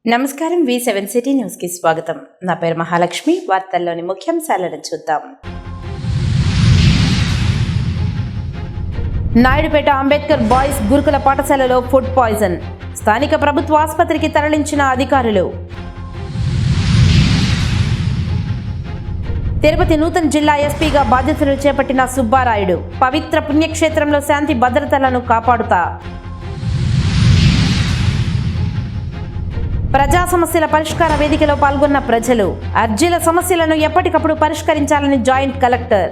నమస్కారం V7 city news కి స్వాగతం. నా పేరు మహాలక్ష్మి. వార్తల్లోని ముఖ్యాంశాలను చూద్దాం. నాయుడుపేట అంబేద్కర్ బాయ్స్ గురుకుల పాఠశాలలో ఫుడ్ పాయిజన్. స్థానిక ప్రభుత్వ ఆసుపత్రికి తరలించిన అధికారులు. తిరుపతి నూతన జిల్లా ఎస్పీగా బాధ్యతలు చేపట్టిన సుబ్బారాయుడు. పవిత్ర పుణ్యక్షేత్రంలో శాంతి భద్రతలను కాపాడుతా. ప్రజా సమస్యల పరిష్కార వేదికలో పాల్గొన్న ప్రజలు. అర్జీల సమస్యలను ఎప్పటికప్పుడు పరిష్కరించాలని జాయింట్ కలెక్టర్.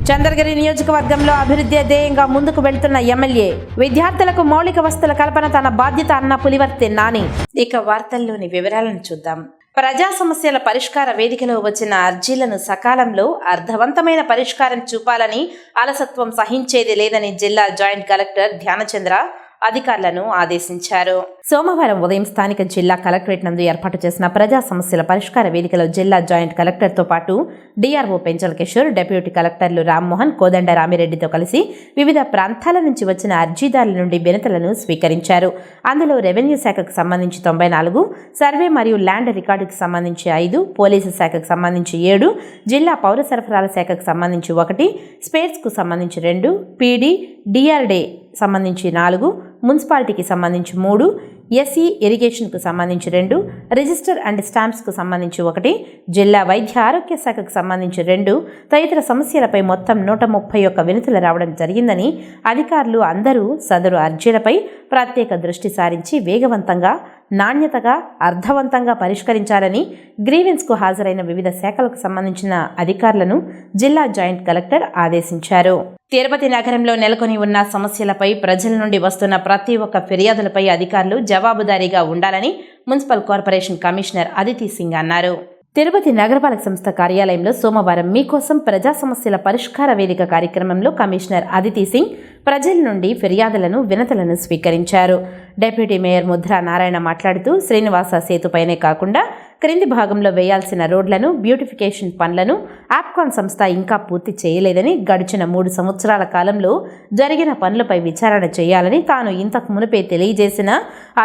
చంద్రగిరి నియోజకవర్గంలో అభివృద్ధి ధ్యేయంగా ముందుకు వెళ్తున్న ఎమ్మెల్యే. విద్యార్థులకు మౌలిక వసతుల కల్పన తన బాధ్యత అన్న పులివర్తె నాని. ఇక వార్తల్లోని వివరాలను చూద్దాం. ప్రజా సమస్యల పరిష్కార వేదికలో వచ్చిన అర్జీలను సకాలంలో అర్థవంతమైన పరిష్కారం చూపాలని, అలసత్వం సహించేది లేదని జిల్లా జాయింట్ కలెక్టర్ ధ్యానచంద్ర అధికారులను ఆదేశించారు. సోమవారం ఉదయం స్థానిక జిల్లా కలెక్టరేట్ నందు ఏర్పాటు చేసిన ప్రజా సమస్యల పరిష్కార వేదికలో జిల్లా జాయింట్ కలెక్టర్తో పాటు డిఆర్ఓ పెంచల కిషోర్, డిప్యూటీ కలెక్టర్లు రామ్మోహన్, కోదండ రామిరెడ్డితో కలిసి వివిధ ప్రాంతాల నుంచి వచ్చిన అర్జీదారుల నుండి వినతులను స్వీకరించారు. అందులో రెవెన్యూ శాఖకు సంబంధించి 94, సర్వే మరియు ల్యాండ్ రికార్డుకు సంబంధించి 5, పోలీసు శాఖకు సంబంధించి 7, జిల్లా పౌర సరఫరాల శాఖకు సంబంధించి 1, స్పేర్స్కు సంబంధించి 2, పీడీ డిఆర్డే సంబంధించి 4, మున్సిపాలిటీకి సంబంధించి 3, ఎస్ఈ ఇరిగేషన్కు సంబంధించి 2, రిజిస్టర్ అండ్ స్టాంప్స్కు సంబంధించి 1, జిల్లా వైద్య ఆరోగ్య శాఖకు సంబంధించి 2 తదితర సమస్యలపై మొత్తం 131 వినతులు రావడం జరిగిందని, అధికారులు అందరూ సదరు అర్జీలపై ప్రత్యేక దృష్టి సారించి వేగవంతంగా, నాణ్యతగా, అర్థవంతంగా పరిష్కరించాలని గ్రీవెన్స్కు హాజరైన వివిధ శాఖలకు సంబంధించిన అధికారులను జిల్లా జాయింట్ కలెక్టర్ ఆదేశించారు. తిరుపతి నగరంలో నెలకొని ఉన్న సమస్యలపై ప్రజల నుండి వస్తున్న ప్రతి ఒక్క ఫిర్యాదులపై అధికారులు జవాబుదారీగా ఉండాలని municipal corporation commissioner Aditi Singh అన్నారు. తిరుపతి నగరపాలక సంస్థ కార్యాలయంలో సోమవారం మీకోసం ప్రజా సమస్యల పరిష్కార వేదిక కార్యక్రమంలో కమిషనర్ అదితి సింగ్ ప్రజల నుండి ఫిర్యాదులను, వినతులను స్వీకరించారు. డిప్యూటీ మేయర్ ముద్రా నారాయణ మాట్లాడుతూ శ్రీనివాస సేతుపైనే కాకుండా క్రింది భాగంలో వేయాల్సిన రోడ్లను, బ్యూటిఫికేషన్ పనులను ఆప్కాన్ సంస్థ ఇంకా పూర్తి చేయలేదని, గడిచిన 3 సంవత్సరాల కాలంలో జరిగిన పనులపై విచారణ చేయాలని, తాను ఇంతకు మునుపే తెలియజేసిన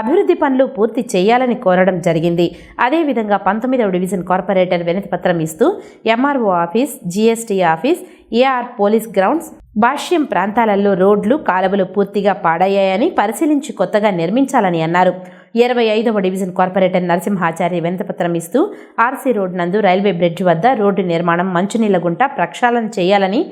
అభివృద్ధి పనులు పూర్తి చేయాలని కోరడం జరిగింది. అదేవిధంగా 19వ డివిజన్ కార్పొరేటర్ వినతి పత్రం ఇస్తూ MRO office, GST office, AR police grounds, Bhashyam ప్రాంతాలలో రోడ్లు, కాలువలు పూర్తిగా పాడయ్యాయని పరిశీలించి కొత్తగా నిర్మించాలని అన్నారు. 25వ డివిజన్ కార్పొరేటర్ నరసింహాచారి వినతిపత్రం ఇస్తూ ఆర్సీ రోడ్ నందు రైల్వే బ్రిడ్జ్ వద్ద రోడ్డు నిర్మాణం, మంచినీళ్ల గుంట ప్రక్షాళన చేయాలని,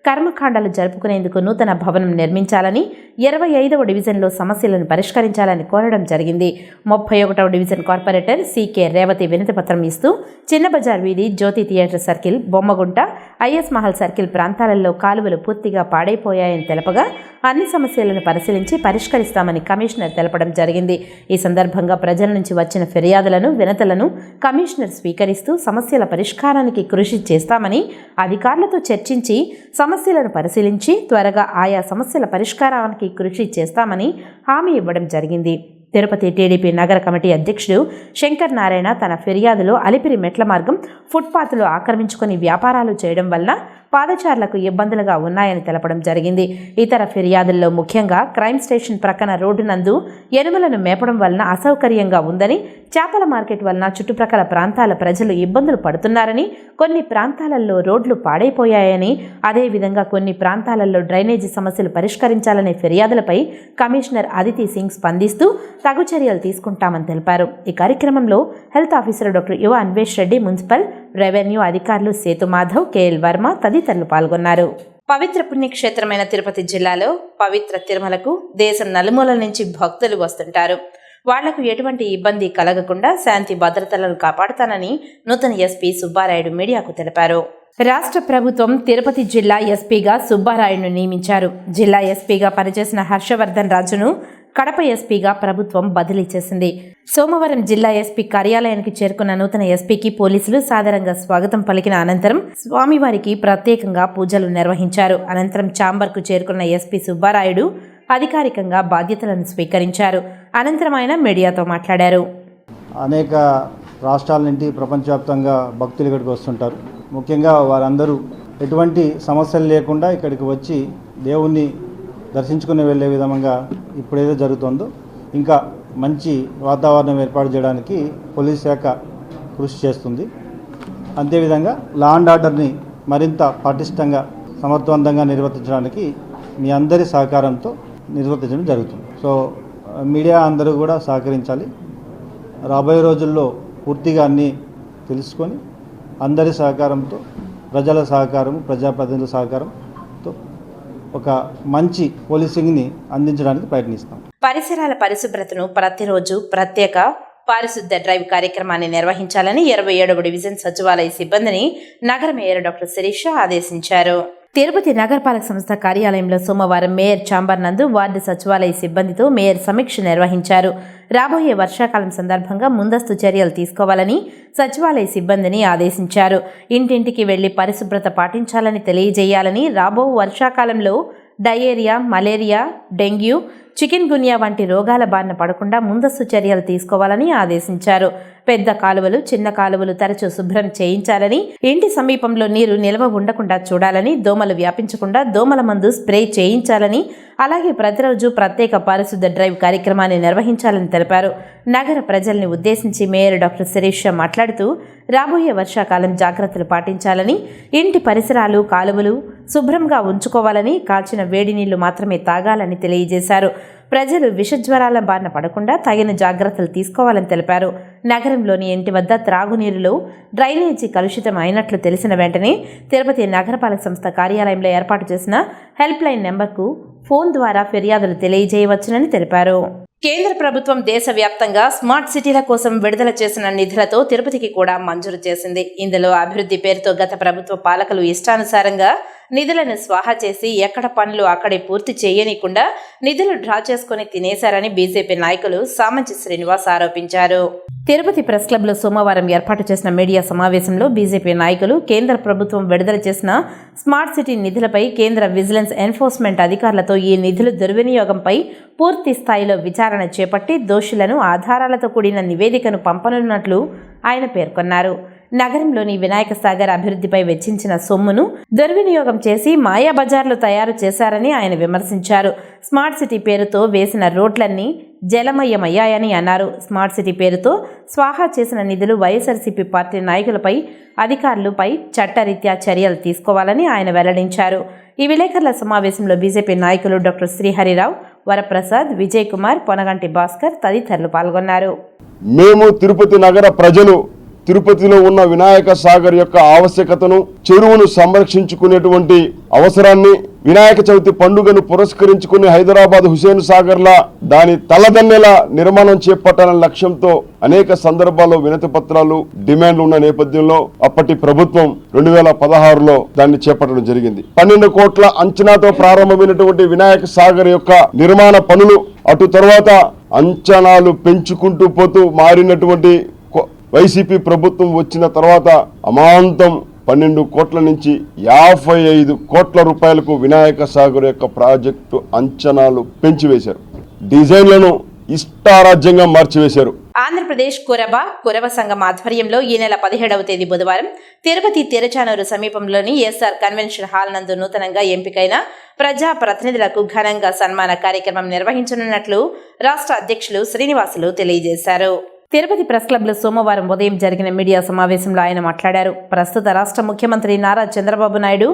కర్మకాండాలు జరుపుకునేందుకు నూతన భవనం నిర్మించాలని, 25వ డివిజన్లో సమస్యలను పరిష్కరించాలని కోరడం జరిగింది. 31వ డివిజన్ కార్పొరేటర్ సికే రేవతి వినతిపత్రం ఇస్తూ చిన్న బజార్ వీధి, Jyothi theatre circle, Bommagunta, IS Mahal circle ప్రాంతాలలో కాలువలు పూర్తిగా పాడైపోయాయని తెలపగా అన్ని సమస్యలను పరిశీలించి పరిష్కరిస్తామని కమిషనర్ తెలపడం జరిగింది. ఈ సందర్భంగా ప్రజల నుంచి వచ్చిన ఫిర్యాదులను, వినతులను కమిషనర్ స్వీకరిస్తూ సమస్యల పరిష్కారానికి కృషి చేస్తామని, అధికారులతో చర్చించి సమస్యలను పరిశీలించి త్వరగా ఆయా సమస్యల పరిష్కారానికి కృషి చేస్తామని హామీ ఇవ్వడం జరిగింది. తిరుపతి టీడీపీ నగర కమిటీ అధ్యక్షుడు శంకర్ నారాయణ తన ఫిర్యాదులో అలిపిరి మెట్ల మార్గం, ఫుట్పాత్లు ఆక్రమించుకుని వ్యాపారాలు చేయడం వల్ల పాదచారులకు ఇబ్బందులుగా ఉన్నాయని తెలపడం జరిగింది. ఇతర ఫిర్యాదుల్లో ముఖ్యంగా క్రైమ్ స్టేషన్ ప్రక్కన రోడ్డు నందు ఎనుమలను మేపడం వలన అసౌకర్యంగా ఉందని, చేపల మార్కెట్ వలన చుట్టుప్రక్కల ప్రాంతాల ప్రజలు ఇబ్బందులు పడుతున్నారని, కొన్ని ప్రాంతాలలో రోడ్లు పాడైపోయాయని, అదేవిధంగా కొన్ని ప్రాంతాలలో డ్రైనేజీ సమస్యలు పరిష్కరించాలనే ఫిర్యాదులపై కమిషనర్ అదితి సింగ్ స్పందిస్తూ తగు చర్యలు తీసుకుంటామని తెలిపారు. ఈ కార్యక్రమంలో హెల్త్ ఆఫీసర్ డాక్టర్ యువ అన్వేష్ రెడ్డి, మున్సిపల్, రెవెన్యూ అధికారులు సేతు మాధవ్, కేఎల్ వర్మ తదితరులు పాల్గొన్నారు. పవిత్ర పుణ్యక్షేత్రమైన తిరుపతి జిల్లాలో పవిత్ర తిరుమలకు దేశం నలుమూలల నుంచి భక్తులు వస్తుంటారు. వాళ్లకు ఎటువంటి ఇబ్బంది కలగకుండా శాంతి భద్రతలను కాపాడుతానని నూతన ఎస్పీ సుబ్బారాయుడు మీడియాకు తెలిపారు. రాష్ట్ర ప్రభుత్వం తిరుపతి జిల్లా ఎస్పీగా సుబ్బారాయుడును నియమించారు. జిల్లా ఎస్పీగా పనిచేసిన హర్షవర్ధన్ రాజును కడప ఎస్పీగా ప్రభుత్వం బదిలీ చేసింది. సోమవారం జిల్లా ఎస్పీ కార్యాలయానికి చేరుకున్న నూతన ఎస్పీకి పోలీసులు సాదరంగా స్వాగతం పలికిన అనంతరం స్వామివారికి ప్రత్యేకంగా పూజలు నిర్వహించారు. అనంతరం ఛాంబర్కు చేరుకున్న ఎస్పీ సుబ్బారాయుడు అధికారికంగా బాధ్యతలను స్వీకరించారు. అనంతరం ఆయన మీడియాతో మాట్లాడారు. అనేక రాష్ట్రాల నుండి ప్రపంచవ్యాప్తంగా భక్తులు ఇక్కడికి వస్తుంటారు. ముఖ్యంగా వారందరూ ఎటువంటి సమస్యలు లేకుండా ఇక్కడికి వచ్చి దేవుణ్ణి దర్శించుకుని వెళ్ళే విధంగా ఇప్పుడేదో జరుగుతుందో ఇంకా మంచి వాతావరణం ఏర్పాటు చేయడానికి పోలీస్ శాఖ కృషి చేస్తుంది. అంతేవిధంగా లా అండ్ ఆర్డర్ని మరింత పటిష్టంగా సమర్థవంతంగా నిర్వర్తించడానికి మీ అందరి సహకారంతో నిర్వర్తించడం జరుగుతుంది. సో మీడియా అందరూ కూడా సహకరించాలి. రాబోయే రోజుల్లో పూర్తిగా అన్నీ తెలుసుకొని అందరి సహకారంతో, ప్రజల సహకారం, ప్రజాప్రతినిధుల సహకారంతో ఒక మంచి పోలీసింగ్ని అందించడానికి ప్రయత్నిస్తాం. పరిసరాల పరిశుభ్రతను ప్రతిరోజు ప్రత్యేక పారిశుద్ధ డ్రైవ్ కార్యక్రమాన్ని నిర్వహించాలని 27వ డివిజన్ సచివాలయ సిబ్బందిని నగర మేయర్ డాక్టర్ శిరీష ఆదేశించారు. తిరుపతి నగరపాలక సంస్థ కార్యాలయంలో సోమవారం మేయర్ ఛాంబర్ నందు వార్డు సచివాలయ సిబ్బందితో మేయర్ సమీక్ష నిర్వహించారు. రాబోయే వర్షాకాలం సందర్భంగా ముందస్తు చర్యలు తీసుకోవాలని సచివాలయ సిబ్బందిని ఆదేశించారు. ఇంటింటికి వెళ్లి పరిశుభ్రత పాటించాలని తెలియజేయాలని, రాబో వర్షాకాలంలో డయేరియా, మలేరియా, డెంగ్యూ, చికెన్ గున్యా వంటి రోగాల బారిన పడకుండా ముందస్తు చర్యలు తీసుకోవాలని ఆదేశించారు. పెద్ద కాలువలు, చిన్న కాలువలు తరచూ శుభ్రం చేయించాలని, ఇంటి సమీపంలో నీరు నిల్వ ఉండకుండా చూడాలని, దోమలు వ్యాపించకుండా దోమల మందు స్ప్రే చేయించాలని, అలాగే ప్రతిరోజు ప్రత్యేక పారిశుద్ధ డ్రైవ్ కార్యక్రమాన్ని నిర్వహించాలని తెలిపారు. నగర ప్రజల్ని ఉద్దేశించి మేయర్ డాక్టర్ శిరీష మాట్లాడుతూ రాబోయే వర్షాకాలం జాగ్రత్తలు పాటించాలని, ఇంటి పరిసరాలు, కాలువలు శుభ్రంగా ఉంచుకోవాలని, కాల్చిన వేడి నీళ్లు మాత్రమే తాగాలని తెలియజేశారు. ప్రజలు విషజ్వరాల బారిన పడకుండా తగిన జాగ్రత్తలు తీసుకోవాలని తెలిపారు. నగరంలోని ఇంటి వద్ద త్రాగునీరులో డ్రైనేజీ కలుషితం అయినట్లు తెలిసిన వెంటనే తిరుపతి నగరపాలక సంస్థ కార్యాలయంలో ఏర్పాటు చేసిన హెల్ప్ లైన్ నెంబర్కు ఫోన్ ద్వారా ఫిర్యాదులు తెలియజేయవచ్చునని తెలిపారు. కేంద్ర ప్రభుత్వం దేశవ్యాప్తంగా స్మార్ట్ సిటీల కోసం విడుదల చేసిన నిధులతో తిరుపతికి కూడా మంజూరు చేసింది. ఇందులో అభివృద్ధి పేరుతో గత ప్రభుత్వ పాలకులు ఇష్టానుసారంగా నిధులను స్వాహా చేసి ఎక్కడ పనులు అక్కడే పూర్తి చేయనీయకుండా నిధులు డ్రా చేసుకుని తినేశారని బీజేపీ నాయకులు సామంచి శ్రీనివాస్ ఆరోపించారు. తిరుపతి ప్రెస్ క్లబ్లో సోమవారం ఏర్పాటు చేసిన మీడియా సమావేశంలో బీజేపీ నాయకులు కేంద్ర ప్రభుత్వం విడుదల చేసిన స్మార్ట్ సిటీ నిధులపై కేంద్ర విజిలెన్స్ ఎన్ఫోర్స్మెంట్ అధికారులతో ఈ నిధుల దుర్వినియోగంపై పూర్తి స్థాయిలో విచారణ చేపట్టి దోషులను ఆధారాలతో కూడిన నివేదికను పంపనున్నట్లు ఆయన పేర్కొన్నారు. నగరంలోని వినాయక సాగర్ అభివృద్ధిపై వెచ్చించిన సొమ్మును దుర్వినియోగం చేసి మాయా బజార్లు తయారు చేశారని ఆయన విమర్శించారు. స్మార్ట్ సిటీ పేరుతో వేసిన రోడ్లన్నీ జలమయమయ్యాయని అన్నారు. స్మార్ట్ సిటీ పేరుతో స్వాహా చేసిన నిధులు వైఎస్ఆర్సీపీ పార్టీ నాయకులపై, అధికారులపై చట్టరీత్యా చర్యలు తీసుకోవాలని ఆయన వెల్లడించారు. ఈ విలేకరుల సమావేశంలో బీజేపీ నాయకులు డాక్టర్ శ్రీహరిరావు, వరప్రసాద్, విజయ్ కుమార్, పొనగంటి భాస్కర్ తదితరులు పాల్గొన్నారు. మేము తిరుపతి నగర ప్రజలు తిరుపతిలో ఉన్న వినాయక సాగర్ యొక్క ఆవశ్యకతను, చెరువును సంరక్షించుకునేటువంటి అవసరాన్ని, వినాయక చవితి పండుగను పురస్కరించుకుని హైదరాబాద్ హుసేన్ సాగర్లా దాని తలదన్నెల నిర్మాణం చేపట్టాలనే లక్ష్యంతో అనేక సందర్భాల్లో వినతి పత్రాలు, డిమాండ్లు ఉన్న నేపథ్యంలో అప్పటి ప్రభుత్వం 2016లో దాన్ని చేపట్టడం జరిగింది. 12 కోట్ల అంచనాతో ప్రారంభమైనటువంటి వినాయక సాగర్ యొక్క నిర్మాణ పనులు అటు తర్వాత అంచనాలు పెంచుకుంటూ పోతూ మారినటువంటి వైసీపీ ప్రభుత్వం వచ్చిన తర్వాత అమాంతం 12 కోట్ల నుంచి 55 కోట్ల రూపాయలకు వినాయక సాగర్ యొక్క ప్రాజెక్టు అంచనాలు పెంచివేశారు. డిజైన్లను ఇష్టారాజ్యంగా మార్చివేశారు. ఆంధ్రప్రదేశ్ కురవ సంఘం ఆధ్వర్యంలో ఈ నెల 17వ తేదీ బుధవారం తిరుపతి తిరుచానూరు సమీపంలోని ఎస్ఆర్ కన్వెన్షన్ హాల్ నందు నూతనంగా ఎంపికైన ప్రజా ప్రతినిధులకు ఘనంగా సన్మాన కార్యక్రమం నిర్వహించనున్నట్లు రాష్ట్ర అధ్యక్షులు శ్రీనివాసులు తెలియజేశారు. తిరుపతి ప్రెస్ క్లబ్లో సోమవారం ఉదయం జరిగిన మీడియా సమావేశంలో ఆయన మాట్లాడారు. ప్రస్తుత రాష్ట్ర ముఖ్యమంత్రి నారా చంద్రబాబు నాయుడు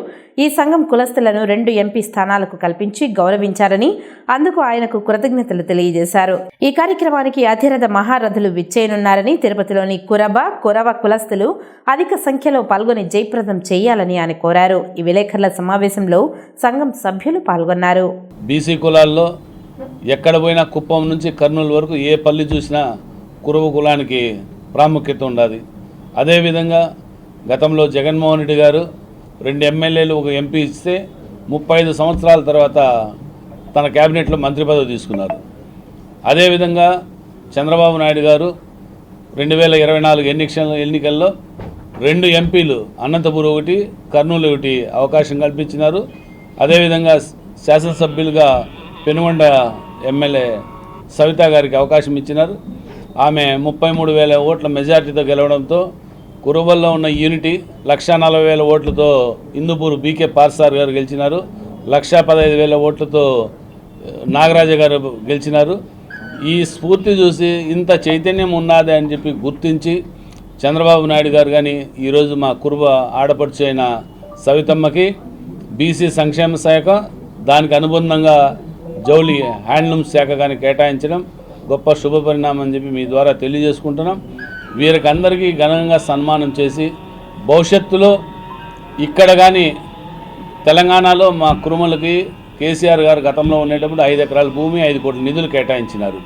ఈ సంఘం కులస్తులను 2 ఎంపీ స్థానాలకు కల్పించి గౌరవించారని, అందుకు ఆయనకు కృతజ్ఞతలు తెలియజేశారు. ఈ కార్యక్రమానికి అతిరథ మహారథులు విచ్చేయనున్నారని, తిరుపతిలోని కురవ కులస్తులు అధిక సంఖ్యలో పాల్గొని జయప్రదం చేయాలని ఆయన కోరారు. ఈ విలేకరుల సమావేశంలో సంఘం సభ్యులు పాల్గొన్నారు. బీసీ కులాల్లో ఎక్కడ పోయినా కుప్పం నుంచి కర్నూలు వరకు ఏ పల్లి చూసినా కురవ కులానికి ప్రాముఖ్యత ఉన్నది. అదేవిధంగా గతంలో జగన్మోహన్ రెడ్డి గారు 2 ఎమ్మెల్యేలు 1 ఎంపీ ఇస్తే 35 సంవత్సరాల తర్వాత తన క్యాబినెట్లో మంత్రి పదవి తీసుకున్నారు. అదేవిధంగా చంద్రబాబు నాయుడు గారు 2024 ఎన్నికల్లో 2 ఎంపీలు అనంతపురం 1, కర్నూలు 1 అవకాశం కల్పించినారు. అదేవిధంగా శాసనసభ్యులుగా పెనుగొండ ఎమ్మెల్యే సవిత గారికి అవకాశం ఇచ్చినారు. ఆమె 33,000 ఓట్ల మెజార్టీతో గెలవడంతో కురువల్లో ఉన్న యూనిటీ 1,40,000 ఓట్లతో హిందూపూర్ బీకే పార్సార్ గారు గెలిచినారు. 1,15,000 ఓట్లతో నాగరాజ గారు గెలిచినారు. ఈ స్ఫూర్తి చూసి ఇంత చైతన్యం ఉన్నది అని చెప్పి గుర్తించి చంద్రబాబు నాయుడు గారు కానీ ఈరోజు మా కుర్బ ఆడపడుచు అయిన సవితమ్మకి బీసీ సంక్షేమ శాఖ, దానికి అనుబంధంగా జౌళి హ్యాండ్లూమ్ శాఖ కానీ కేటాయించడం గొప్ప శుభ పరిణామం అని చెప్పి మీ ద్వారా తెలియజేసుకుంటున్నాం. వీరికి అందరికీ ఘనంగా సన్మానం చేసి భవిష్యత్తులో ఇక్కడ కానీ తెలంగాణలో మా కురుమలకి కేసీఆర్ గారు గతంలో ఉండేటప్పుడు 5 ఎకరాల భూమి 5 కోట్ల నిధులు కేటాయించినారు.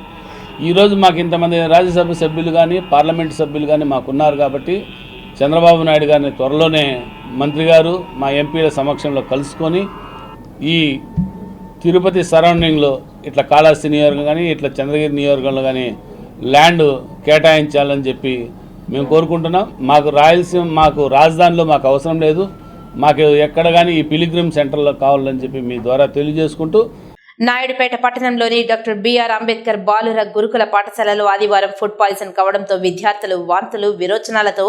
ఈరోజు మాకు ఇంతమంది రాజ్యసభ సభ్యులు కానీ పార్లమెంటు సభ్యులు కానీ మాకున్నారు కాబట్టి చంద్రబాబు నాయుడు గారిని త్వరలోనే మంత్రి గారు మా ఎంపీల సమక్షంలో కలుసుకొని ఈ తిరుపతి సరౌండింగ్లో ఇట్లా కాళహస్తి నియోజకవర్గం కానీ ఇట్లా చంద్రగిరి నియోజకవర్గంలో కానీ ల్యాండ్ కేటాయించాలని చెప్పి మేము కోరుకుంటున్నాం. మాకు రాజధానిలో మాకు అవసరం లేదు, మాకు ఎక్కడ కానీ ఈ పిలిగ్రిమ్ సెంటర్లో కావాలని చెప్పి మీ ద్వారా తెలియజేసుకుంటూ నాయుడుపేట పట్టణంలోని డాక్టర్ బిఆర్ అంబేద్కర్ బాలుర గురుకుల పాఠశాలలో ఆదివారం ఫుడ్ పాయిజన్ కావడంతో విద్యార్థులు వాంతులు విరోచనాలతో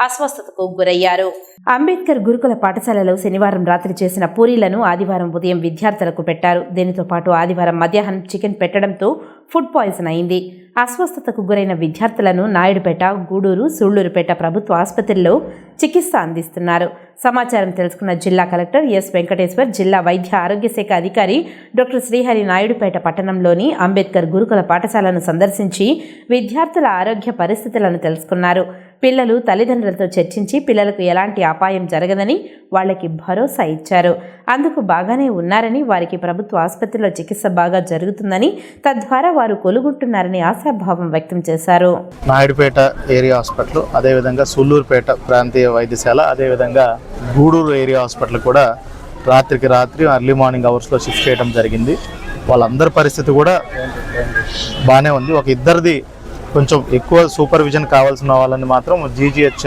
అస్వస్థతకు గురయ్యారు. అంబేద్కర్ గురుకుల పాఠశాలలో శనివారం రాత్రి చేసిన పూరీలను ఆదివారం ఉదయం విద్యార్థులకు పెట్టారు. దీనితో పాటు ఆదివారం మధ్యాహ్నం చికెన్ పెట్టడంతో ఫుడ్ పాయిజన్ అయింది. అస్వస్థతకు గురైన విద్యార్థులను నాయుడుపేట, గూడూరు, సూళ్లూరుపేట ప్రభుత్వ ఆసుపత్రిలో చికిత్స అందిస్తున్నారు. సమాచారం తెలుసుకున్న జిల్లా కలెక్టర్ ఎస్ వెంకటేశ్వర్, జిల్లా వైద్య ఆరోగ్య శాఖ అధికారి డాక్టర్ శ్రీహరి నాయుడుపేట పట్టణంలోని అంబేద్కర్ గురుకుల పాఠశాలను సందర్శించి విద్యార్థుల ఆరోగ్య పరిస్థితులను తెలుసుకున్నారు. పిల్లలు తల్లిదండ్రులతో చర్చించి పిల్లలకు ఎలాంటి అపాయం జరగదని వాళ్ళకి భరోసా ఇచ్చారు. అందుకు బాగానే ఉన్నారని, వారికి ప్రభుత్వ ఆసుపత్రిలో చికిత్స బాగా జరుగుతుందని, తద్వారా వారు కొలుగుంటున్నారని ఆశాభావం వ్యక్తం చేశారు. నాయుడుపేట ఏరియా హాస్పిటల్, అదేవిధంగా సూళ్లూరుపేట ప్రాంతీయ వైద్యశాల, అదేవిధంగా గూడూరు ఏరియా హాస్పిటల్ కూడా రాత్రికి రాత్రి ఎర్లీ మార్నింగ్ అవర్స్లో షిఫ్ట్ చేయడం జరిగింది. వాళ్ళందరి పరిస్థితి కూడా బాగానే ఉంది. ఒక ఇద్దరిది కొంచెం ఎక్కువ సూపర్విజన్ కావాల్సిన వాళ్ళని మాత్రం జీజీహెచ్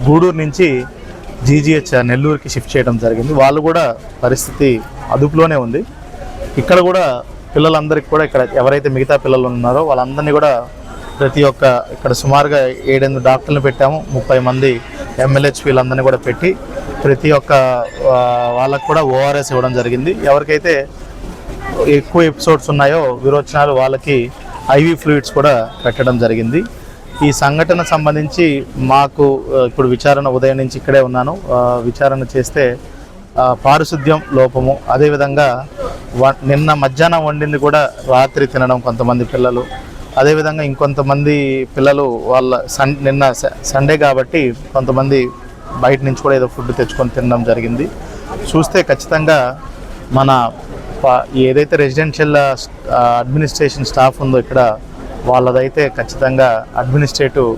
గూడూరు నుంచి జీజీహెచ్ నెల్లూరుకి షిఫ్ట్ చేయడం జరిగింది. వాళ్ళు కూడా పరిస్థితి అదుపులోనే ఉంది. ఇక్కడ కూడా పిల్లలందరికీ కూడా ఇక్కడ ఎవరైతే మిగతా పిల్లలు ఉన్నారో వాళ్ళందరినీ కూడా ప్రతి ఒక్క ఇక్కడ సుమారుగా 7-8 డాక్టర్లను పెట్టాము. 30 మంది MLHPలందరినీ కూడా పెట్టి ప్రతి ఒక్క వాళ్ళకు కూడా ORS ఇవ్వడం జరిగింది. ఎవరికైతే ఎక్కువ ఎపిసోడ్స్ ఉన్నాయో విరోచనాలు, వాళ్ళకి IV ఫ్లూయిడ్స్ కూడా పెట్టడం జరిగింది. ఈ సంఘటన సంబంధించి మాకు ఇప్పుడు విచారణ ఉదయం నుంచి ఇక్కడే ఉన్నాను. విచారణ చేస్తే పారిశుద్ధ్యం లోపము, అదేవిధంగా నిన్న మధ్యాహ్నం వండింది కూడా రాత్రి తినడం కొంతమంది పిల్లలు, అదేవిధంగా ఇంకొంతమంది పిల్లలు వాళ్ళ నిన్న సండే కాబట్టి కొంతమంది బయట నుంచి కూడా ఏదో ఫుడ్ తెచ్చుకొని తినడం జరిగింది. చూస్తే ఖచ్చితంగా మన ఏదైతే రెసిడెన్షియల్ అడ్మినిస్ట్రేషన్ స్టాఫ్ ఉందో ఇక్కడ వాళ్ళదైతే ఖచ్చితంగా అడ్మినిస్ట్రేటివ్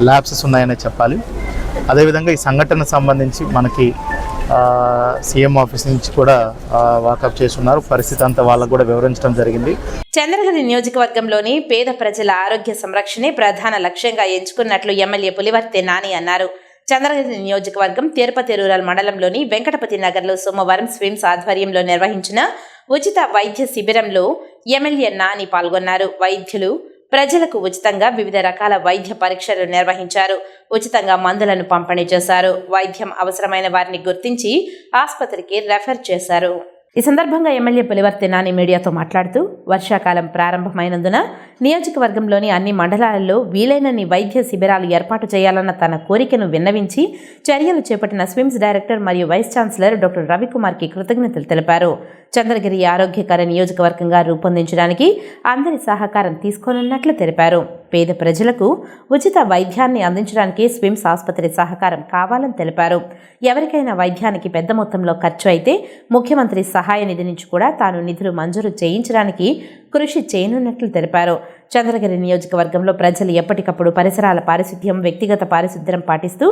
ల్యాప్సెస్ ఉన్నాయనే చెప్పాలి. అదేవిధంగా ఈ సంఘటన సంబంధించి మనకి సీఎం ఆఫీస్ నుంచి కూడా వాకప్ చేస్తున్నారు. పరిస్థితి అంతా వాళ్ళకు కూడా వివరించడం జరిగింది. చంద్రగిరి నియోజకవర్గంలోని పేద ప్రజల ఆరోగ్య సంరక్షణే ప్రధాన లక్ష్యంగా ఎంచుకున్నట్లు ఎమ్మెల్యే పులివర్తె నాని అన్నారు. చంద్రగిరి నియోజకవర్గం తిరుపతి రూరల్ మండలంలోని వెంకటపతి నగర్లో సోమవారం స్విమ్స్ ఆధ్వర్యంలో నిర్వహించిన ఉచిత వైద్య శిబిరంలో ఎమ్మెల్యే నాని పాల్గొన్నారు. వైద్యులు ప్రజలకు ఉచితంగా వివిధ రకాల వైద్య పరీక్షలు నిర్వహించారు. ఉచితంగా మందులను పంపిణీ చేశారు. వైద్యం అవసరమైన వారిని గుర్తించి ఆసుపత్రికి రెఫర్ చేశారు. ఈ సందర్భంగా ఎమ్మెల్యే పులివర్తె నాని మీడియాతో మాట్లాడుతూ వర్షాకాలం ప్రారంభమైనందున నియోజకవర్గంలోని అన్ని మండలాలలో వీలైనన్ని వైద్య శిబిరాలు ఏర్పాటు చేయాలన్న తన కోరికను విన్నవించి చర్యలు చేపట్టిన స్విమ్స్ డైరెక్టర్ మరియు వైస్ ఛాన్సలర్ డాక్టర్ రవికుమార్కి కృతజ్ఞతలు తెలిపారు. చంద్రగిరి ఆరోగ్యకర నియోజకవర్గంగా రూపొందించడానికి అందరి సహకారం తీసుకోనున్నట్లు తెలిపారు. పేద ప్రజలకు ఉచిత వైద్యాన్ని అందించడానికి స్విమ్స్ ఆసుపత్రి సహకారం కావాలని తెలిపారు. ఎవరికైనా వైద్యానికి పెద్ద మొత్తంలో ఖర్చు అయితే ముఖ్యమంత్రి సహాయ నిధి నుంచి కూడా తాను నిధులు మంజూరు చేయించడానికి కృషి చేయనున్నట్లు తెలిపారు. చంద్రగిరి నియోజకవర్గంలో ప్రజలు ఎప్పటికప్పుడు పరిసరాల పారిశుద్ధ్యం, వ్యక్తిగత పారిశుద్ధ్యం పాటిస్తూ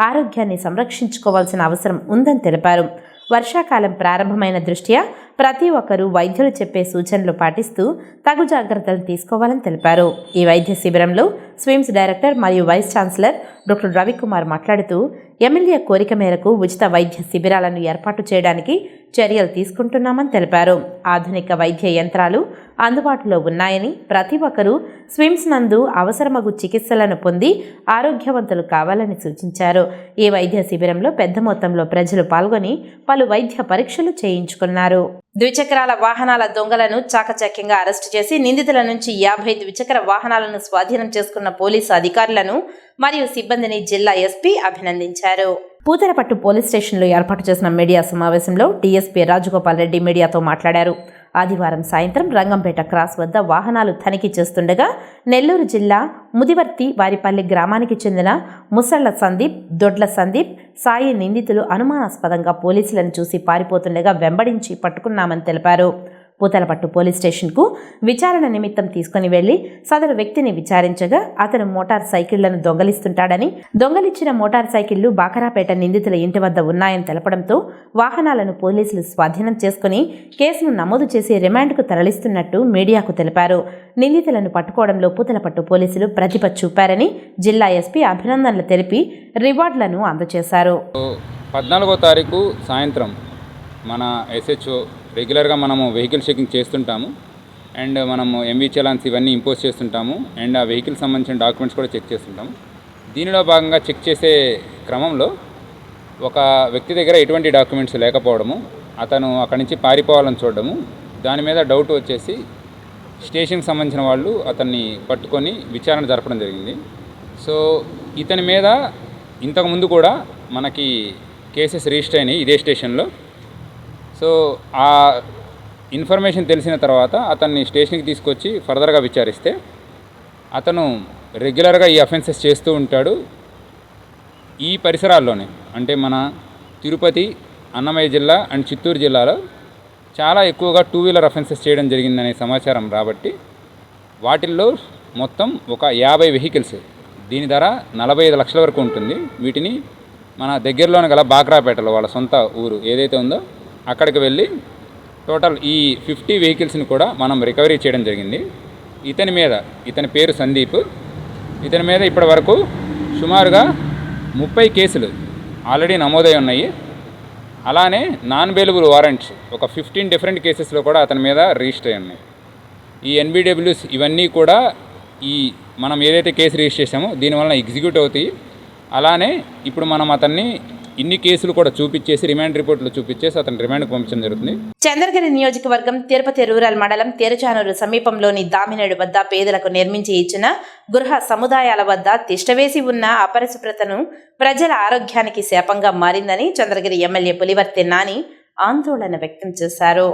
ఆరోగ్యాన్ని సంరక్షించుకోవాల్సిన అవసరం ఉందని తెలిపారు. వర్షాకాలం ప్రారంభమైన దృష్ట్యా ప్రతి ఒక్కరూ వైద్యులు చెప్పే సూచనలు పాటిస్తూ తగు జాగ్రత్తలు తీసుకోవాలని తెలిపారు. ఈ వైద్య శిబిరంలో స్విమ్స్ డైరెక్టర్ మరియు వైస్ ఛాన్సలర్ డాక్టర్ రవికుమార్ మాట్లాడుతూ ఎమ్మెల్యే కోరిక మేరకు ఉచిత వైద్య శిబిరాలను ఏర్పాటు చేయడానికి చర్యలు తీసుకుంటున్నామని తెలిపారు. ఆధునిక వైద్య యంత్రాలు అందుబాటులో ఉన్నాయని, ప్రతి ఒక్కరూ స్విమ్స్ నందు అవసరమగు చికిత్సలను పొంది ఆరోగ్యవంతులు కావాలని సూచించారు. ఈ వైద్య శిబిరంలో పెద్ద మొత్తంలో ప్రజలు పాల్గొని పలు వైద్య పరీక్షలు చేయించుకున్నారు. ద్విచక్రాల వాహనాల దొంగలను చాకచక్యంగా అరెస్టు చేసి నిందితుల నుంచి 50 ద్విచక్ర వాహనాలను స్వాధీనం చేసుకున్న పోలీసు అధికారులను మరియు సిబ్బందిని జిల్లా ఎస్పీ అభినందించారు. పూతలపట్టు పోలీస్ స్టేషన్లో ఏర్పాటు చేసిన మీడియా సమావేశంలో డీఎస్పీ రాజగోపాల్ రెడ్డి మీడియాతో మాట్లాడారు. ఆదివారం సాయంత్రం రంగంపేట క్రాస్ వద్ద వాహనాలు తనిఖీ చేస్తుండగా నెల్లూరు జిల్లా ముదివర్తి వారిపల్లి గ్రామానికి చెందిన ముసళ్ల సందీప్, దొడ్ల సందీప్, సాయి నిందితులు అనుమానాస్పదంగా పోలీసులను చూసి పారిపోతుండగా వెంబడించి పట్టుకున్నామని తెలిపారు. పూతలపట్టు పోలీస్ స్టేషన్కు విచారణ నిమిత్తం తీసుకుని వెళ్లి సదరు వ్యక్తిని విచారించగా అతను మోటార్ సైకిళ్లను దొంగలిస్తుంటాడని, దొంగలిచ్చిన మోటార్ సైకిళ్లు బాకరాపేట నిందితుల ఇంటి వద్ద ఉన్నాయని తెలపడంతో వాహనాలను పోలీసులు స్వాధీనం చేసుకుని కేసును నమోదు చేసి రిమాండ్కు తరలిస్తున్నట్టు మీడియాకు తెలిపారు. నిందితులను పట్టుకోవడంలో పూతలపట్టు పోలీసులు ప్రతిభ చూపారని జిల్లా ఎస్పీ అభినందనలు తెలిపి రివార్డులను అందజేశారు. 14వ తారీఖు సాయంత్రం మన ఎస్హెచ్ఓ రెగ్యులర్గా మనము వెహికల్ చెకింగ్ చేస్తుంటాము అండ్ మనము ఎంవీ చలాన్స్ ఇవన్నీ ఇంపోజ్ చేస్తుంటాము అండ్ ఆ వెహికల్ సంబంధించిన డాక్యుమెంట్స్ కూడా చెక్ చేస్తుంటాము. దీనిలో భాగంగా చెక్ చేసే క్రమంలో ఒక వ్యక్తి దగ్గర ఎటువంటి డాక్యుమెంట్స్ లేకపోవడము, అతను అక్కడి నుంచి పారిపోవాలని చూడడము, దాని మీద డౌట్ వచ్చేసి స్టేషన్కి సంబంధించిన వాళ్ళు అతన్ని పట్టుకొని విచారణ జరపడం జరిగింది. సో ఇతని మీద ఇంతకుముందు కూడా మనకి కేసెస్ రిజిస్టర్ అయినాయి ఇదే స్టేషన్లో. సో ఆ ఇన్ఫర్మేషన్ తెలిసిన తర్వాత అతన్ని స్టేషన్కి తీసుకొచ్చి ఫర్దర్గా విచారిస్తే అతను రెగ్యులర్గా ఈ అఫెన్సెస్ చేస్తూ ఉంటాడు. ఈ పరిసరాల్లోనే అంటే మన తిరుపతి, అన్నమయ్య జిల్లా అండ్ చిత్తూరు జిల్లాలో చాలా ఎక్కువగా 2 వీలర్ అఫెన్సెస్ చేయడం జరిగిందనే సమాచారం రాబట్టి వాటిల్లో మొత్తం ఒక 50 వెహికల్స్, దీని ధర 45 లక్షల వరకు ఉంటుంది. వీటిని మన దగ్గరలోనే గల బాక్రాపేటలో వాళ్ళ సొంత ఊరు ఏదైతే ఉందో అక్కడికి వెళ్ళి టోటల్ ఈ 50 వెహికల్స్ని కూడా మనం రికవరీ చేయడం జరిగింది. ఇతని పేరు సందీప్. ఇతని మీద ఇప్పటి వరకు సుమారుగా 30 కేసులు ఆల్రెడీ నమోదై ఉన్నాయి. అలానే నాన్ బెయిలబుల్ వారెంట్స్ ఒక 15 డిఫరెంట్ కేసెస్లో కూడా అతని మీద రిజిస్టర్ అయి ఉన్నాయి. ఈ ఎన్బిడబ్ల్యూస్ ఇవన్నీ కూడా ఈ మనం ఏదైతే కేసు రిజిస్టర్ చేసామో దీనివల్ల ఎగ్జిక్యూట్ అవుతాయి. అలానే ఇప్పుడు మనం అతన్ని ఇన్ని కేసులు కూడా చూపించేసి రిమాండ్ రిపోర్ట్లు చూపించేసి అతను రిమాండ్కి పంపించడం జరుగుతుంది. చంద్రగిరి నియోజకవర్గం తిరుపతి రూరల్ మండలం తెరచానూరు సమీపంలోని దామినేడు వద్ద పేదలకు నిర్మించి ఇచ్చిన గృహ సముదాయాల వద్ద తిష్టవేసి ఉన్న అపరిశుభ్రతను ప్రజల ఆరోగ్యానికి శాపంగా మారిందని చంద్రగిరి ఎమ్మెల్యే పులివర్తి నాని ఆందోళన వ్యక్తం చేశారు.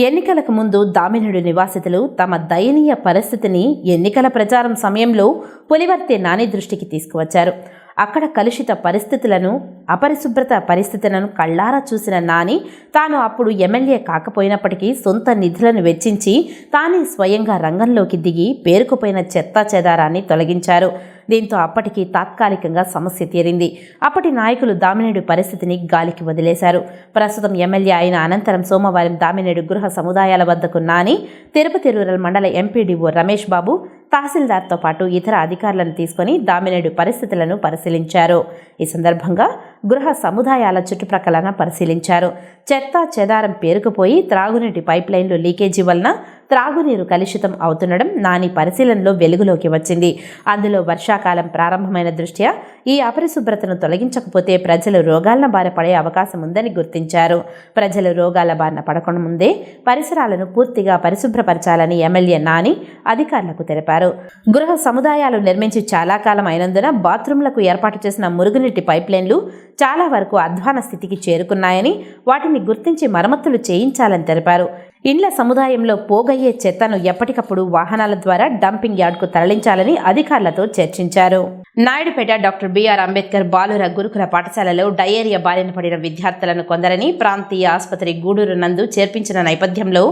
ఎన్నికలకు ముందు దామినేడు నివాసితులు తమ దయనీయ పరిస్థితిని ఎన్నికల ప్రచారం సమయంలో పులివర్తి నాని దృష్టికి తీసుకువచ్చారు. అక్కడ కలుషిత పరిస్థితులను, అపరిశుభ్రత పరిస్థితులను కళ్ళారా చూసిన నాని తాను అప్పుడు ఎమ్మెల్యే కాకపోయినప్పటికీ సొంత నిధులను వెచ్చించి తానే స్వయంగా రంగంలోకి దిగి పేరుకుపోయిన చెత్తా చెదారాన్ని తొలగించారు. దీంతో అప్పటికి తాత్కాలికంగా సమస్య తీరింది. అప్పటి నాయకులు దామినేడు పరిస్థితిని గాలికి వదిలేశారు. ప్రస్తుతం ఎమ్మెల్యే అయిన అనంతరం సోమవారం దామినేడు గృహ సముదాయాల వద్దకు నాని తిరుపతి రూరల్ మండల ఎంపీడీఓ రమేష్ బాబు, తహసీల్దార్తో పాటు ఇతర అధికారులను తీసుకుని దామినేడు పరిస్థితులను పరిశీలించారు. ఈ సందర్భంగా గృహ సముదాయాల చుట్టుప్రక్కల పరిశీలించారు. చెత్త చెదారం పేరుకుపోయి త్రాగునీటి పైప్ లైన్లు లీకేజీ వలన త్రాగునీరు కలుషితం అవుతుండడం నాని పరిశీలనలో వెలుగులోకి వచ్చింది. అందులో వర్షాకాలం ప్రారంభమైన దృష్ట్యా ఈ అపరిశుభ్రతను తొలగించకపోతే ప్రజలు రోగాల బారిన పడే అవకాశం ఉందని గుర్తించారు. ప్రజలు రోగాల బారిన పడకుండా ముందే పరిసరాలను పూర్తిగా పరిశుభ్రపరచాలని ఎమ్మెల్యే నాని అధికారులకు తెలిపారు. గృహ సముదాయాలు నిర్మించి చాలా కాలం అయినందున బాత్రూంలకు ఏర్పాటు చేసిన మురుగునీటి పైప్ లైన్లు చాలా వరకు అధ్వాన స్థితికి చేరుకున్నాయని, వాటిని గుర్తించి మరమ్మతులు చేయించాలని తెలిపారు. ఇండ్ల సముదాయంలో పోగయ్యే చెత్తను ఎప్పటికప్పుడు వాహనాల ద్వారా డంపింగ్ యార్డ్కు తరలించాలని అధికారులతో చర్చించారు. నాయుడుపేట డాక్టర్ బిఆర్ అంబేద్కర్ బాలుర గురుకుల పాఠశాలలో డయేరియా బారిన పడిన విద్యార్థులను కొందరని ప్రాంతీయ ఆసుపత్రి గూడూరు నందు చేర్పించిన నేపథ్యంలో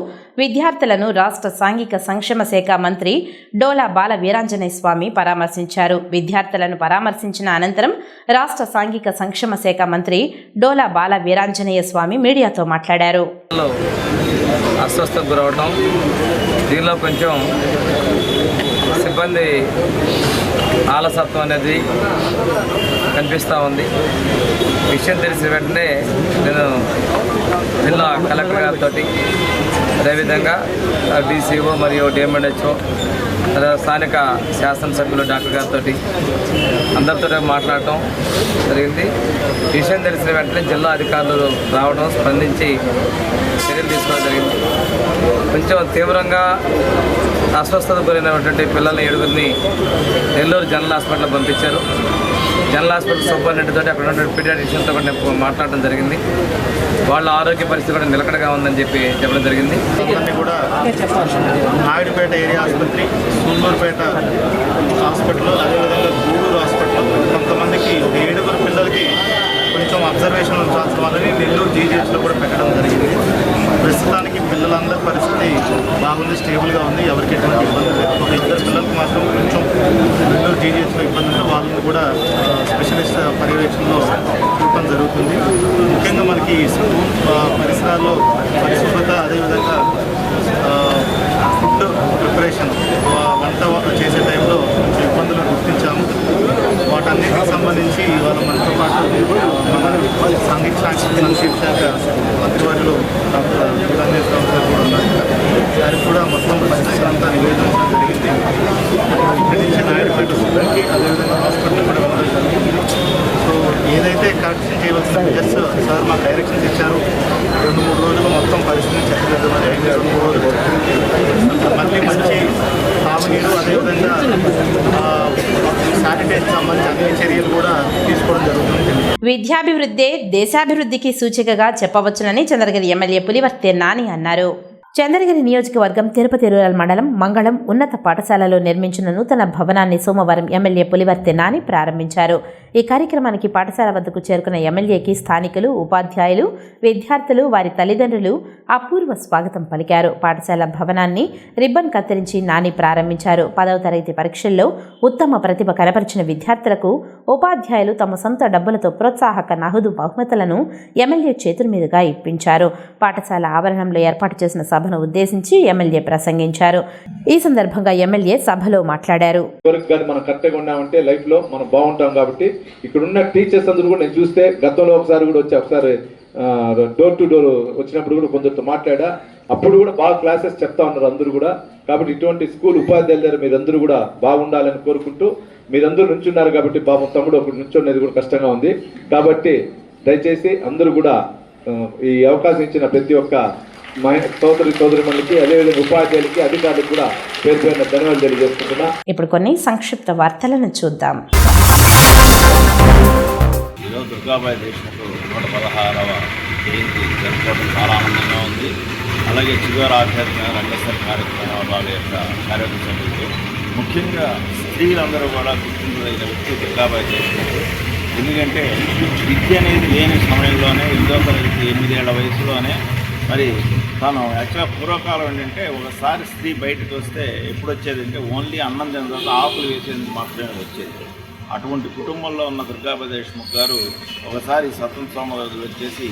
విద్యార్థులను రాష్ట్ర సాంఘిక సంక్షేమ శాఖ మంత్రి డోలా బాల వీరాంజనేయ స్వామి పరామర్శించారు. విద్యార్థులను పరామర్శించిన అనంతరం రాష్ట్ర సాంఘిక సంక్షేమ శాఖ మంత్రి డోలా బాల వీరాంజనేయ స్వామి మీడియాతో మాట్లాడారు. అస్వస్థకు గురవడం, దీనిలో కొంచెం సిబ్బంది ఆలసత్వం అనేది కనిపిస్తూ ఉంది. విషయం తెలిసిన వెంటనే నేను జిల్లా కలెక్టర్ గారితో, అదేవిధంగా డీసీఓ మరియు డిఎంఎన్హెచ్ఓ స్థానిక శాసనసభ్యులు డాక్టర్ గారితో అందరితో మాట్లాడటం జరిగింది. విషయం తెలిసిన వెంటనే జిల్లా అధికారులు రావడం, స్పందించి చర్యలు తీసుకోవడం జరిగింది. కొంచెం తీవ్రంగా అస్వస్థత గురైనటువంటి పిల్లల్ని 7గురిని నెల్లూరు జనరల్ హాస్పిటల్ పంపించారు. జనరల్ హాస్పిటల్ సూపరింటెండెంట్తో అక్కడ ఉన్న పీడియాట్రిషియన్తో కూడా నేను మాట్లాడడం జరిగింది. వాళ్ళ ఆరోగ్య పరిస్థితి కూడా నిలకడగా ఉందని చెప్పడం జరిగింది. అందరినీ కూడా నాయుడుపేట ఏరియా ఆసుపత్రి, సూళ్ళూరుపేట హాస్పిటల్, అదేవిధంగా గూడూరు హాస్పిటల్ కొంతమందికి 7గురు పిల్లలకి కొంచెం అబ్జర్వేషన్ ఉంచాల్సిన వాళ్ళని నెల్లూరు జీజీహెచ్లో కూడా పెట్టడం జరిగింది. ప్రస్తుతానికి పిల్లలందరి పరిస్థితి బాగుంది, స్టేబుల్గా ఉంది, ఎవరికి ఎటువంటి ఇబ్బంది లేదు. ఒక 2 పిల్లలకు మాత్రం కొంచెం నెల్లూరు జీజీహెచ్లో ఇబ్బంది ఉంది, వాళ్ళని కూడా స్పెషలిస్ట్ పర్యవేక్షణలో చూడటం జరుగుతుంది. ముఖ్యంగా మనకి స్కూల్ పరిసరాల్లో పరిశుభ్రత, అదేవిధంగా ఫుడ్ ప్రిపరేషన్, వంట చేసే టైంలో కొంచెం ఇబ్బందులను గుర్తించాము. వాటన్నిటికి సంబంధించి ఇవాళ మనతో పాటు మన సాంఘిక సంక్షేమ శాఖ మంత్రివర్యులు డాక్టర్ రంగేశ్వరరావు గారు కూడా ఉన్నారు. దానికి కూడా మొత్తం పరిస్థితి అంతా నివేదించడం జరిగింది. ఇక్కడి నుంచి నాయుడుపేట స్కూల్కి, అదేవిధంగా హాస్పిటల్ కూడా వెళ్ళడం జరుగుతుంది. సో ఏదైతే కరెక్షన్ చేయవలసిన మెజర్స్ సార్ మాకు డైరెక్షన్స్ ఇచ్చారు. 2-3 రోజులు మొత్తం పరిస్థితిని చక్కదిద్దమని 2-3 రోజులు మళ్ళీ మంచి తాగునీరు, అదేవిధంగా శానిటైజర్ సంబంధించి అన్ని చర్యలు కూడా తీసుకోవడం జరుగుతుంది. విద్యాభివృద్ధే దేశాభివృద్ధికి సూచికగా చెప్పవచ్చునని చంద్రగిరి ఎమ్మెల్యే పులివర్తె నాని అన్నారు. చంద్రగిరి నియోజకవర్గం తిరుపతి రూరల్ మండలం మంగళం ఉన్నత పాఠశాలలో నిర్మించిన నూతన భవనాన్ని సోమవారం ఎమ్మెల్యే పులివర్తె నాని ప్రారంభించారు. ఈ కార్యక్రమానికి పాఠశాల వద్దకు చేరుకున్న ఎమ్మెల్యేకి స్థానికులు, ఉపాధ్యాయులు, విద్యార్థులు, వారి తల్లిదండ్రులు అపూర్వ స్వాగతం పలికారు. పాఠశాల భవనాన్ని రిబ్బన్ కత్తిరించి నాని ప్రారంభించారు. 10వ తరగతి పరీక్షల్లో ఉత్తమ ప్రతిభ కనపరిచిన విద్యార్థులకు ఉపాధ్యాయులు తమ సొంత డబ్బులతో ప్రోత్సాహక నగదు బహుమతులను ఎమ్మెల్యే చేతుల మీదుగా ఇప్పించారు. పాఠశాల ఆవరణంలో ఏర్పాటు చేసిన సభను ఉద్దేశించి ఎమ్మెల్యే ప్రసంగించారు. ఈ సందర్భంగా ఎమ్మెల్యే సభలో మాట్లాడారు. మనం కరెక్ట్గా ఉన్నామంటే లైఫ్ లో మనం బాగుంటాం. కాబట్టి ఇక్కడున్న టీచర్స్ అందరూ కూడా నేను చూస్తే గతంలో ఒకసారి డోర్ టు డోర్ వచ్చినప్పుడు కూడా కొందరితో మాట్లాడా. అప్పుడు కూడా బాగా క్లాసెస్ చెప్తా ఉన్నారు అందరూ కూడా. కాబట్టి ఇటువంటి స్కూల్ ఉపాధ్యాయుల దగ్గర మీరందరూ కూడా బాగుండాలని కోరుకుంటూ, మీరందరూ నుంచున్నారు కాబట్టి పాపం తమ్ముడు ఒకటి నుంచునేది కూడా కష్టంగా ఉంది. కాబట్టి దయచేసి అందరూ కూడా ఈ అవకాశం ఇచ్చిన ప్రతి ఒక్క సోదరిమణులకి, అదేవిధంగా ఉపాధ్యాయులకి, అధికారులకు కూడా పేరు పేరున ధన్యవాదాలు తెలియజేసుకుంటున్నా. ఇప్పుడు కొన్ని సంక్షిప్త వార్తలను చూద్దాం. ఈరోజు దుర్గాబాయి దేశ్ముఖ్ 116వ జయంతి జరుపుకోవడం చాలా ఆనందంగా ఉంది. అలాగే చివరి ఆధ్యాత్మిక రంగస్థల కార్యక్రమాల యొక్క కార్యక్రమ సభ్యులు, ముఖ్యంగా స్త్రీలందరూ కూడా గుర్తించదగిన వ్యక్తి దుర్గాబాయి దేశ్ముఖ్. ఎందుకంటే విద్య అనేది లేని సమయంలోనే 8వ తరగతి 8 ఏళ్ల వయసులోనే మరి తను యాక్చువల్గా పూర్వకాలం ఏంటంటే ఒకసారి స్త్రీ బయటకు వస్తే ఎప్పుడు వచ్చేది అంటే ఓన్లీ అన్నం తిన్న తర్వాత ఆకులు వేసేందుకు మాత్రమే వచ్చేది. అటువంటి కుటుంబంలో ఉన్న దుర్గాబాయి దేశ్ముఖ్ గారు ఒకసారి స్వతంత్ర సమరం వచ్చేసి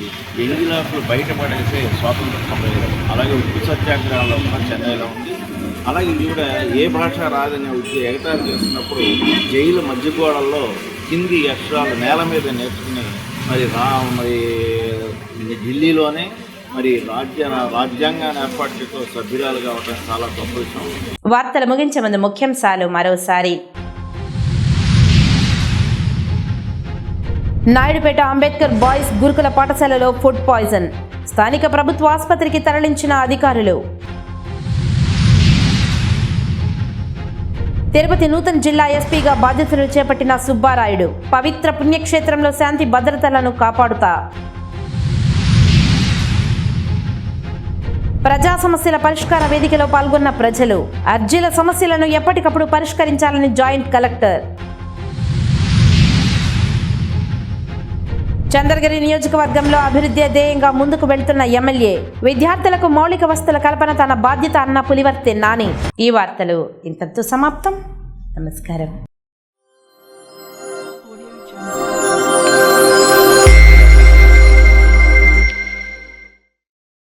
8 లాకులు బయటపడేసే స్వాతంత్ర సమరం, అలాగే ఉప్పు సత్యాగ్రహంలో ఉన్న చెన్నైలో ఉంది. అలాగే ఇది కూడా ఏ భాష రాదని ఎగతాళి చేస్తున్నప్పుడు జైలు మధ్యగోడల్లో హిందీ అక్షరాలు నేల మీద నేర్చుకుని మరి ఢిల్లీలోనే మరి రాజ్యాంగాన్ని ఏర్పాటు చేసే సభ్యురాలు కావడం చాలా గొప్ప విషయం. వార్తలు ముగించే ముందు ముఖ్యాంశాలు మరోసారి. నాయుడుపేట అంబేద్కర్ బాయ్స్ గురుకుల పాఠశాలలో ఫుడ్ పాయిజన్, స్థానిక ప్రభుత్వ ఆసుపత్రికి తరలించిన అధికారులు. తిరుపతి నూతన జిల్లా ఎస్పీగా బాధ్యతలు చేపట్టిన సుబ్బారాయుడు, పవిత్ర పుణ్యక్షేత్రంలో శాంతి భద్రతలను కాపాడుతా. ప్రజా సమస్యల పరిష్కార వేదికలో పాల్గొన్న ప్రజలు, అర్జీల సమస్యలను ఎప్పటికప్పుడు పరిష్కరించాలని జాయింట్ కలెక్టర్. చంద్రగిరి నియోజకవర్గంలో అభివృద్ధి ధ్యేయంగా ముందుకు వెళ్తున్న ఎమ్మెల్యే, విద్యార్థులకు మౌలిక వసతుల కల్పన తన బాధ్యత అన్న పులివర్తె నాని. ఈ వార్తలు ఇంతటితో సమాప్తం. నమస్కారం.